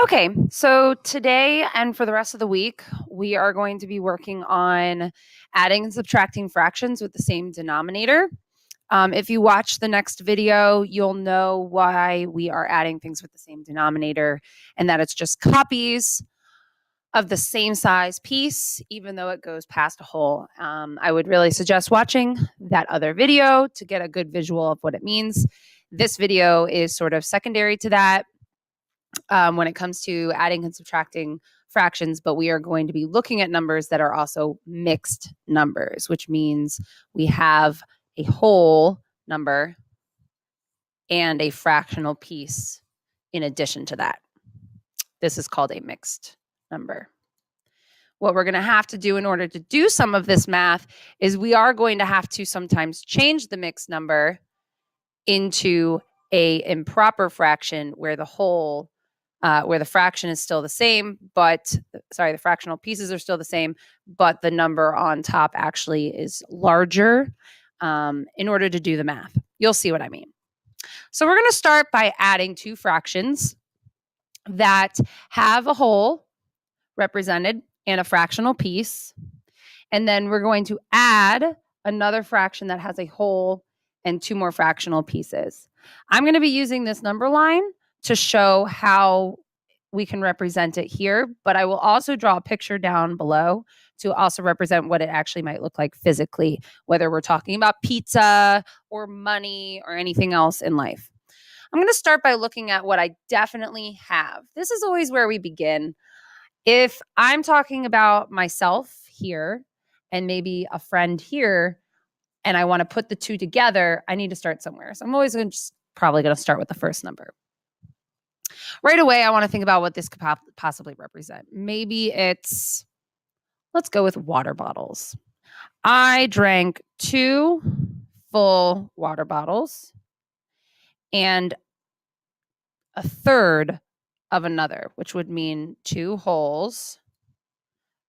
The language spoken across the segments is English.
Okay, so today and for the rest of the week, we are going to be working on adding and subtracting fractions with the same denominator. If you watch the next video, you'll know why we are adding things with the same denominator and that it's just copies of the same size piece, even though it goes past a whole. I would really suggest watching that other video to get a good visual of what it means. This video is sort of secondary to that when it comes to adding and subtracting fractions, but we are going to be looking at numbers that are also mixed numbers, which means we have a whole number and a fractional piece in addition to that. This is called a mixed number. What we're going to have to do in order to do some of this math is we are going to have to sometimes change the mixed number into a improper fraction where the whole where the fraction is still the same, but the fractional pieces are still the same, but the number on top actually is larger in order to do the math. You'll see what I mean. So we're going to start by adding two fractions that have a whole represented and a fractional piece. And then we're going to add another fraction that has a whole and two more fractional pieces. I'm going to be using this number line to show how we can represent it here, but I will also draw a picture down below to also represent what it actually might look like physically, whether we're talking about pizza or money or anything else in life. I'm going to start by looking at what I definitely have. This is always where we begin. If I'm talking about myself here and maybe a friend here, and I want to put the two together, I need to start somewhere. So I'm always probably going to start with the first number. Right away, I want to think about what this could possibly represent. Maybe let's go with water bottles. I drank 2 full water bottles and a third of another, which would mean 2 holes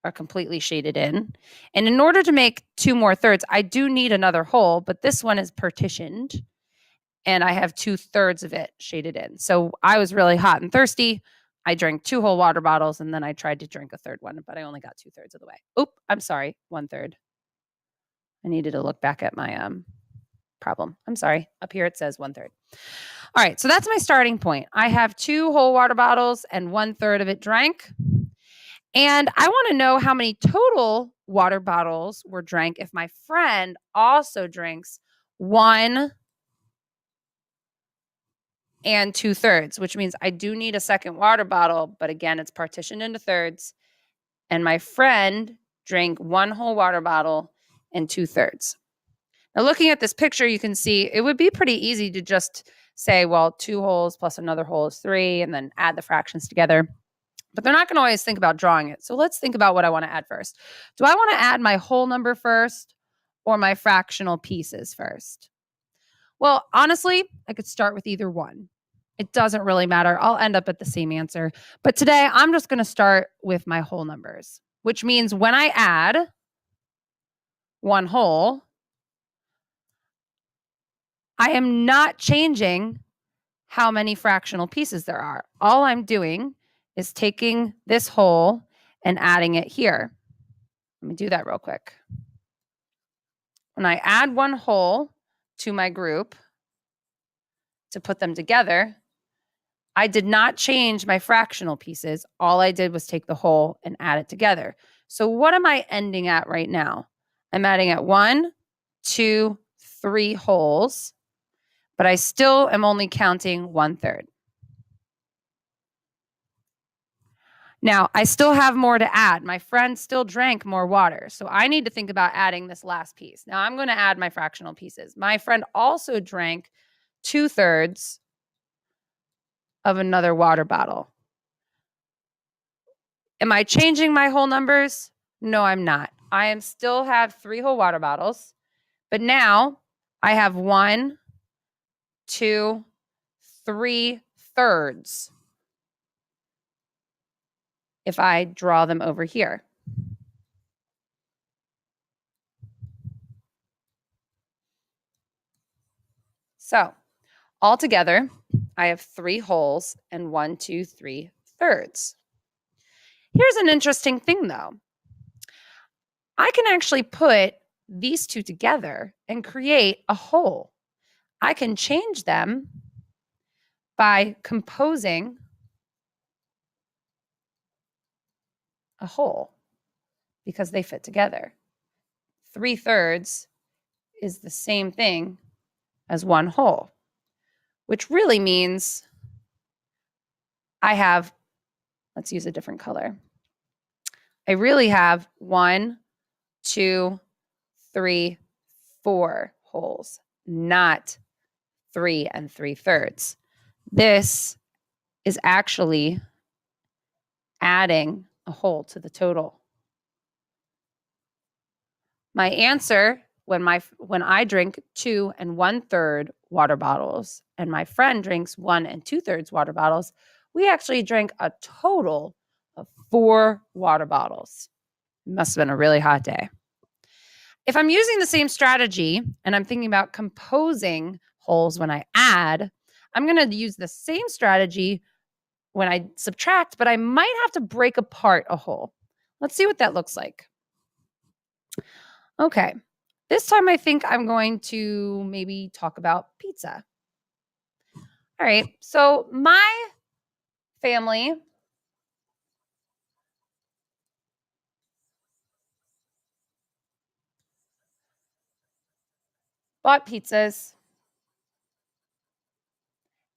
are completely shaded in. And in order to make 2 more thirds, I do need another hole, but this one is partitioned and I have 2/3 of it shaded in. So I was really hot and thirsty. I drank 2 whole water bottles and then I tried to drink a third one, but I only got 2/3 of the way. Oop, I'm sorry, 1/3. I needed to look back at my problem. I'm sorry. Up here it says 1/3. All right, so that's my starting point. I have 2 whole water bottles and 1/3 of it drank. And I want to know how many total water bottles were drank if my friend also drinks 1 and 2/3, which means I do need a second water bottle, but again, it's partitioned into thirds. And my friend drank 1 whole water bottle and 2/3. Now, looking at this picture, you can see it would be pretty easy to just say, well, 2 holes plus another hole is 3, and then add the fractions together. But they're not going to always think about drawing it. So let's think about what I want to add first. Do I want to add my whole number first or my fractional pieces first? Well, honestly, I could start with either one. It doesn't really matter. I'll end up at the same answer. But today, I'm just going to start with my whole numbers, which means when I add 1 whole, I am not changing how many fractional pieces there are. All I'm doing is taking this whole and adding it here. Let me do that real quick. When I add 1 whole to my group to put them together, I did not change my fractional pieces. All I did was take the whole and add it together. So what am I ending at right now? I'm adding at 1, 2, 3 wholes, but I still am only counting 1/3. Now, I still have more to add. My friend still drank more water. So I need to think about adding this last piece. Now I'm going to add my fractional pieces. My friend also drank 2/3 of another water bottle. Am I changing my whole numbers? No, I'm not. I am still have 3 whole water bottles, but now I have 1, 2, 3 thirds if I draw them over here. So altogether, I have 3 holes and 1, 2, 3 thirds. Here's an interesting thing, though. I can actually put these two together and create a whole. I can change them by composing a whole because they fit together. 3/3 is the same thing as one whole, which really means I have, let's use a different color. I really have 1, 2, 3, 4 wholes, not 3 3/3. This is actually adding a whole to the total. My answer when I drink 2 1/3 water bottles and my friend drinks 1 2/3 water bottles, we actually drank a total of 4 water bottles. It must have been a really hot day. If I'm using the same strategy and I'm thinking about composing wholes when I add, I'm going to use the same strategy when I subtract, but I might have to break apart a whole. Let's see what that looks like. Okay, this time I think I'm going to maybe talk about pizza. All right, so my family bought pizzas,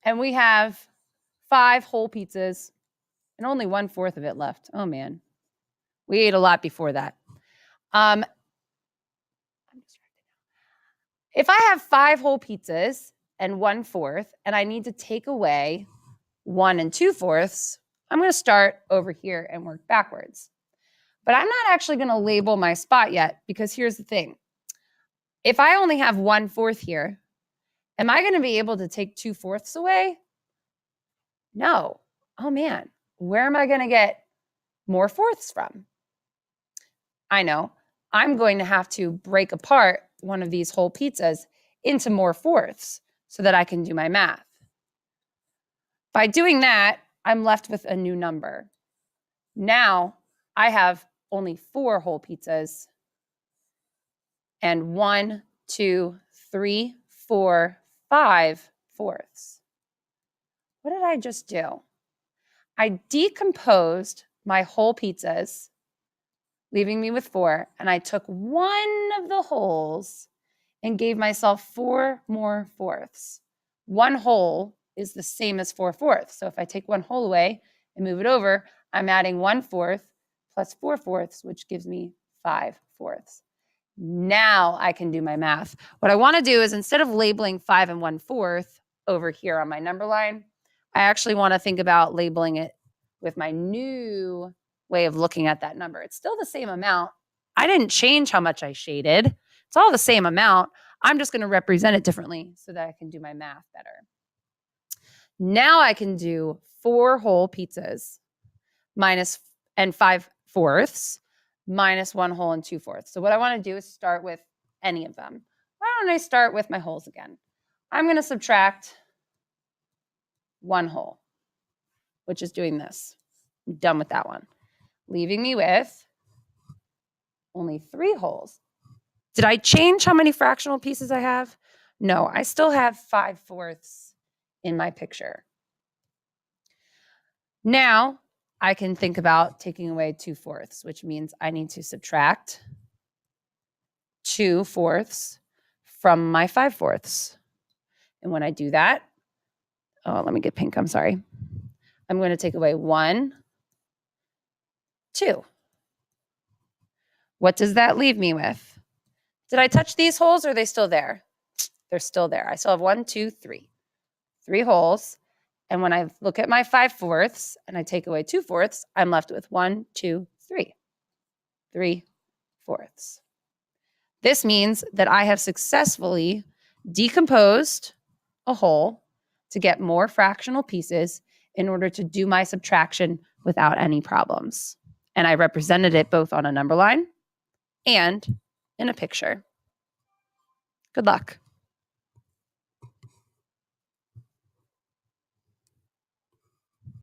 and we have 5 whole pizzas and only 1/4 of it left. Oh man, we ate a lot before that. If I have 5 whole pizzas and 1/4, and I need to take away 1 2/4, I'm going to start over here and work backwards. But I'm not actually going to label my spot yet because here's the thing. If I only have 1/4 here, am I going to be able to take 2/4 away? No. Oh man, where am I going to get more fourths from? I know. I'm going to have to break apart one of these whole pizzas into more fourths so that I can do my math. By doing that, I'm left with a new number. Now I have only 4 whole pizzas and 1, 2, 3, 4, 5 fourths. What did I just do? I decomposed my whole pizzas, leaving me with 4, and I took one of the wholes and gave myself 4 more fourths. 1 whole is the same as 4 fourths. So if I take 1 whole away and move it over, I'm adding 1/4 plus 4 fourths, which gives me 5 fourths. Now I can do my math. What I want to do is instead of labeling 5 1/4 over here on my number line, I actually want to think about labeling it with my new way of looking at that number. It's still the same amount. I didn't change how much I shaded. It's all the same amount. I'm just going to represent it differently so that I can do my math better. Now I can do 4 whole pizzas minus and 5 fourths minus 1 whole and 2 fourths. So what I want to do is start with any of them. Why don't I start with my wholes again? I'm going to subtract 1 whole, which is doing this. I'm done with that one. Leaving me with only 3 wholes. Did I change how many fractional pieces I have? No, I still have 5 fourths in my picture. Now I can think about taking away 2 fourths, which means I need to subtract 2 fourths from my 5 fourths. And when I do that, let me get pink, I'm sorry. I'm going to take away 1, 2. What does that leave me with? Did I touch these holes or are they still there? They're still there. I still have 1, 2, 3. 3 holes. And when I look at my 5 fourths and I take away 2 fourths, I'm left with 1, 2, 3. 3 fourths. This means that I have successfully decomposed a whole to get more fractional pieces in order to do my subtraction without any problems. And I represented it both on a number line and in a picture. Good luck.